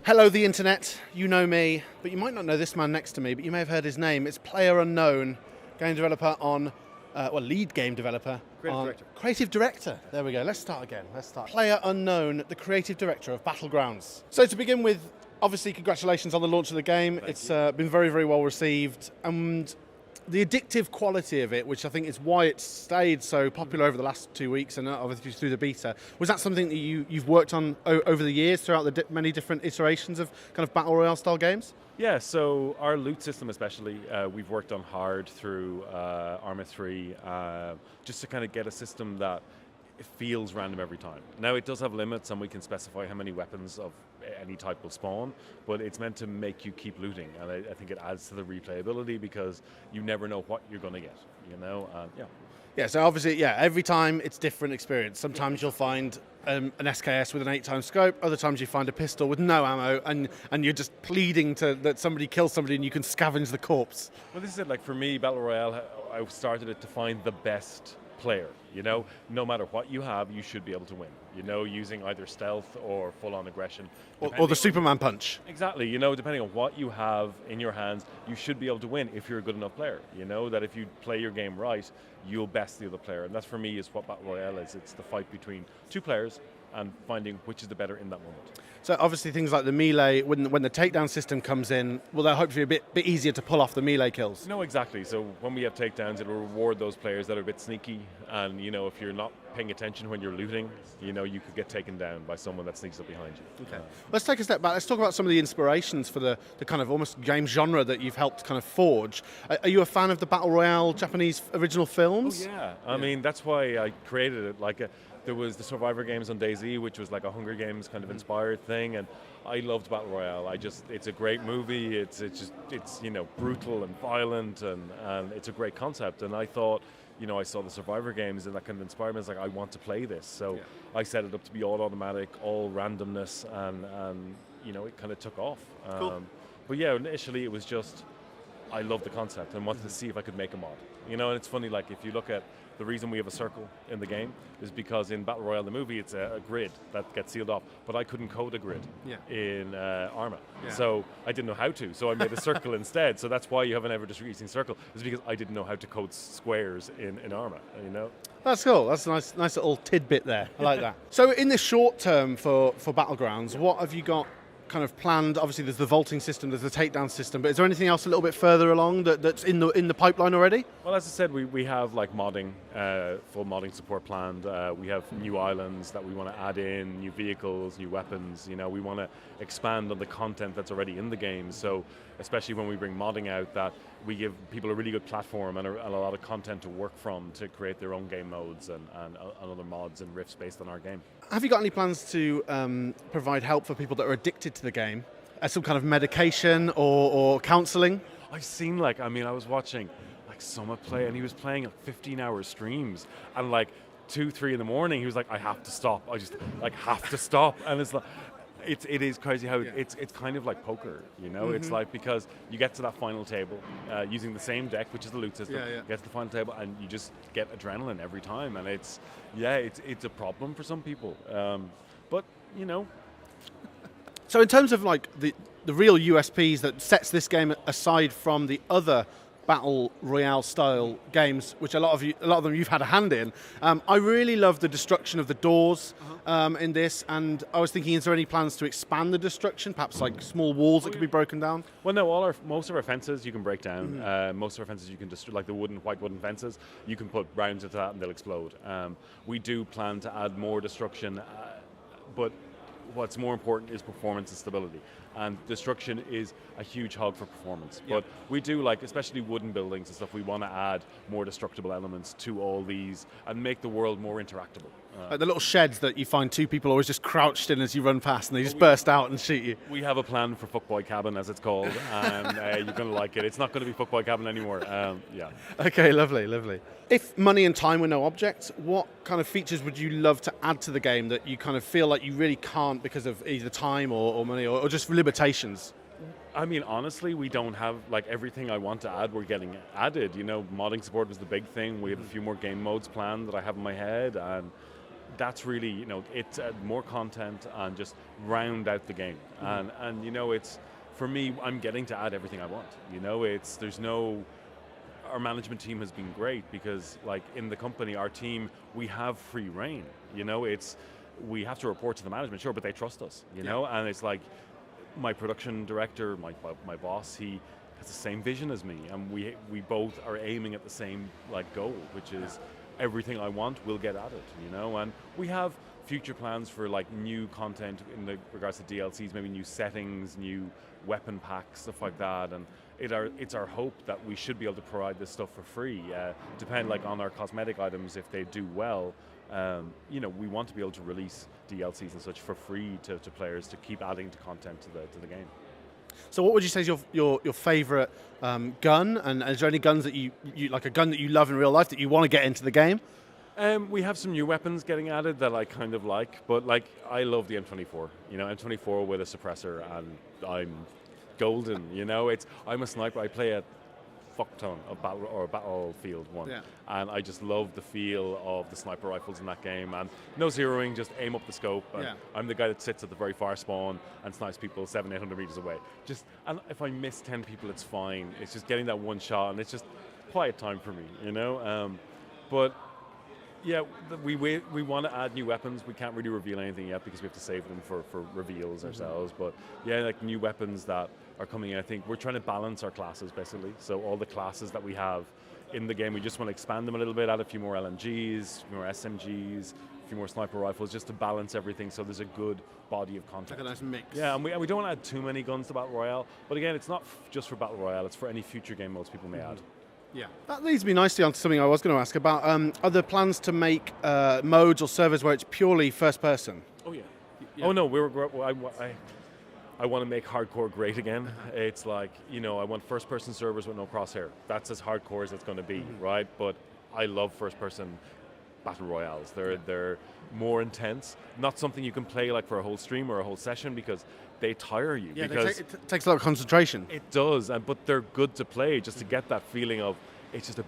Hello, the internet. You know me, but you might not know this man next to me, but you may have heard his name. It's PlayerUnknown, game developer on, lead game developer. Creative director. There we go. Let's start again. PlayerUnknown, the creative director of Battlegrounds. So to begin with, obviously, congratulations on the launch of the game. It's been very, very well received. And the addictive quality of it, which I think is why it's stayed so popular over the last 2 weeks and obviously through the beta, was that something that you've worked on over the years throughout the many different iterations of kind of Battle Royale style games? Yeah, so our loot system especially, we've worked on hard through Arma 3, just to kind of get a system that it feels random every time. Now it does have limits and we can specify how many weapons of any type will spawn, but it's meant to make you keep looting, and I think it adds to the replayability because you never know what you're going to get, you know? Yeah, so obviously, every time it's different experience. Sometimes you'll find an SKS with an 8x scope, other times you find a pistol with no ammo, and you're just pleading that somebody kills somebody and you can scavenge the corpse. Well, this is it, like for me, Battle Royale, I started it to find the best player, you know? No matter what you have, you should be able to win, you know, using either stealth or full-on aggression. Or the Superman punch. Exactly, you know, depending on what you have in your hands, you should be able to win if you're a good enough player, you know, that if you play your game right, you'll best the other player, and that's for me is what Battle Royale is. It's the fight between two players and finding which is the better in that moment. So obviously things like the melee, when the takedown system comes in, well, they're hopefully a bit easier to pull off the melee kills. No, exactly. So when we have takedowns, it'll reward those players that are a bit sneaky, and you know, if you're not paying attention when you're looting, you know, you could get taken down by someone that sneaks up behind you. Okay. Let's take a step back. Let's talk about some of the inspirations for the kind of almost game genre that you've helped kind of forge. Are you a fan of the Battle Royale Japanese original films? Oh yeah. I mean, that's why I created it. There was the Survivor games on DayZ, which was like a Hunger Games kind of inspired thing, and I loved Battle Royale. It's a great movie. It's you know, brutal and violent, and it's a great concept. And I thought, you know, I saw the Survivor games and that kind of inspired me. I was like, I want to play this. So I set it up to be all automatic, all randomness, and you know, it kind of took off. Cool. But yeah, initially it was just, I loved the concept and wanted to see if I could make a mod. You know, and it's funny, like if you look at the reason we have a circle in the game is because in Battle Royale, the movie, it's a grid that gets sealed off, but I couldn't code a grid in Arma. Yeah. So I didn't know how to, so I made a circle instead. So that's why you have an ever-decreasing circle, is because I didn't know how to code squares in Arma, you know? That's cool. That's a nice little tidbit there. I like that. So in the short term for Battlegrounds, what have you got kind of planned? Obviously there's the vaulting system, there's the takedown system, but is there anything else a little bit further along that's in the pipeline already? Well, as I said, we have like modding, full modding support planned. We have new islands that we want to add in, new vehicles, new weapons. You know, we want to expand on the content that's already in the game. So especially when we bring modding out, that we give people a really good platform and a lot of content to work from to create their own game modes and other mods and riffs based on our game. Have you got any plans to provide help for people that are addicted to the game? Some kind of medication or counselling? I've seen I was watching Summit play, and he was playing 15-hour streams, and 2, 3 in the morning, he was like, I have to stop. I just have to stop. And it's like, it is crazy how it's kind of like poker, you know? Mm-hmm. It's like, because you get to that final table using the same deck, which is the loot system, get to the final table, and you just get adrenaline every time, and it's a problem for some people, but you know. So in terms of the real USPs that sets this game aside from the other Battle Royale style games, which a lot of them you've had a hand in, I really love the destruction of the doors in this, and I was thinking, is there any plans to expand the destruction, perhaps small walls that could be broken down? Well, no, most of our fences you can break down. Mm-hmm. Most of our fences you can destroy, like the white wooden fences, you can put rounds into that and they'll explode. We do plan to add more destruction, but what's more important is performance and stability. And destruction is a huge hog for performance. But we do, especially wooden buildings and stuff, we want to add more destructible elements to all these and make the world more interactable. The little sheds that you find two people always just crouched in as you run past, and they just burst out and shoot you. We have a plan for Fuckboy Cabin, as it's called, and you're going to like it. It's not going to be Fuckboy Cabin anymore. Okay, lovely. If money and time were no object, what kind of features would you love to add to the game that you kind of feel like you really can't because of either time or money or just limitations? I mean, honestly, we don't have everything I want to add. We're getting added. You know, modding support was the big thing. We have a few more game modes planned that I have in my head, and that's really, you know, it's more content and just round out the game. And you know, it's, for me, I'm getting to add everything I want. You know, there's no, our management team has been great because, like, in the company, our team, we have free reign. You know, we have to report to the management, sure, but they trust us, you know? And it's like, my production director, my boss, he has the same vision as me, and we both are aiming at the same, like, goal, which is everything I want will get added, you know? And we have future plans for, like, new content in the regards to DLCs, maybe new settings, new weapon packs, stuff like that. And it's our hope that we should be able to provide this stuff for free. Depend, like, on our cosmetic items, if they do well. You know, we want to be able to release DLCs and such for free to players to keep adding to content to the game. So what would you say is your favourite gun, and is there any guns that you like, a gun that you love in real life that you want to get into the game? We have some new weapons getting added that I kind of like, but, like, I love the M24. You know, M24 with a suppressor, and I'm golden. You know, I'm a sniper. I play a fuck ton of Battlefield 1, and I just love the feel of the sniper rifles in that game, and no zeroing, just aim up the scope, and I'm the guy that sits at the very far spawn and snipes people 700-800 meters away. And if I miss 10 people, it's fine. It's just getting that one shot, and it's just quiet time for me, you know. But yeah, we want to add new weapons. We can't really reveal anything yet because we have to save them for reveals ourselves. But yeah, like, new weapons that are coming in. I think we're trying to balance our classes, basically. So all the classes that we have in the game, we just want to expand them a little bit, add a few more LMGs, a few more SMGs, a few more sniper rifles, just to balance everything so there's a good body of content. Like a nice mix. Yeah, and we don't want to add too many guns to Battle Royale. But again, it's not just for Battle Royale, it's for any future game modes people may add. Yeah, that leads me nicely onto something I was going to ask about. Are there plans to make modes or servers where it's purely first person? Oh yeah. Oh no, I want to make hardcore great again. It's like, you know, I want first person servers with no crosshair. That's as hardcore as it's going to be, right? But I love first person battle royales. They're more intense. Not something you can play, like, for a whole stream or a whole session, because they tire you. Yeah, because it takes a lot of concentration. It does, but they're good to play just to get that feeling of, it's just a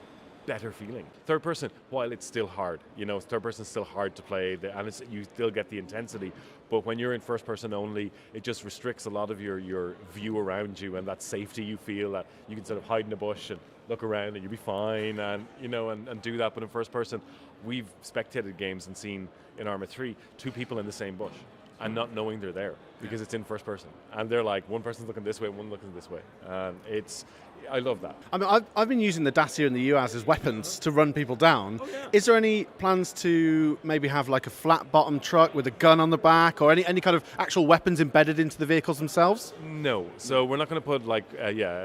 better feeling. Third person, while it's still hard, you know, third person is still hard to play, and you still get the intensity. But when you're in first person only, it just restricts a lot of your view around you, and that safety you feel that you can sort of hide in a bush and look around and you'll be fine, and, you know, and do that. But in first person, we've spectated games and seen in Arma 3 2 people in the same bush and not knowing they're there because it's in first person, and they're like, one person's looking this way, one looking this way, and I love that. I mean, I've been using the Dacia and the UAZ as weapons to run people down. Oh, yeah. Is there any plans to maybe have, like, a flat bottom truck with a gun on the back, or any kind of actual weapons embedded into the vehicles themselves? No, so we're not going to put, like,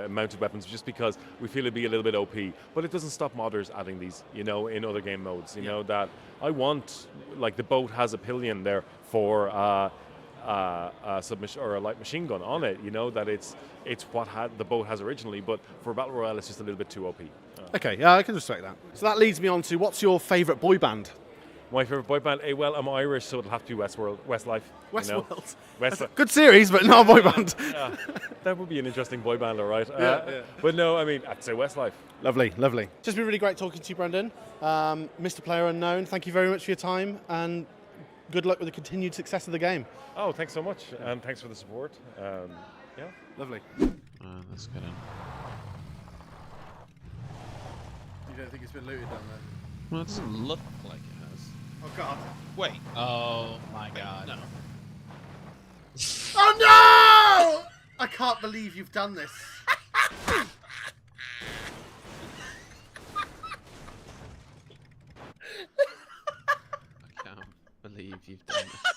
mounted weapons, just because we feel it'd be a little bit OP. But it doesn't stop modders adding these, you know, in other game modes. You know, that I want, like, the boat has a pillion there for a submission or a light machine gun on it, you know, that it's what the boat has originally, but for Battle Royale it's just a little bit too OP. Okay, yeah, I can respect that. So that leads me on to, what's your favourite boy band? My favourite boy band? Well, I'm Irish, so it'll have to be Westlife. Westworld. You know? That's a good series, but not a boy band. Yeah, that would be an interesting boy band, all right. Yeah. But no, I mean, I'd say Westlife. Lovely, lovely. Just been really great talking to you, Brendan. Mr. Player Unknown, thank you very much for your time, and good luck with the continued success of the game. Oh, thanks so much, and thanks for the support. Yeah, lovely. Let's get in. You don't think it's been looted down there? Well, it doesn't look like it has. Oh, God. Wait. Oh, my God. No. Oh, no! I can't believe you've done this. I can't believe you've done this.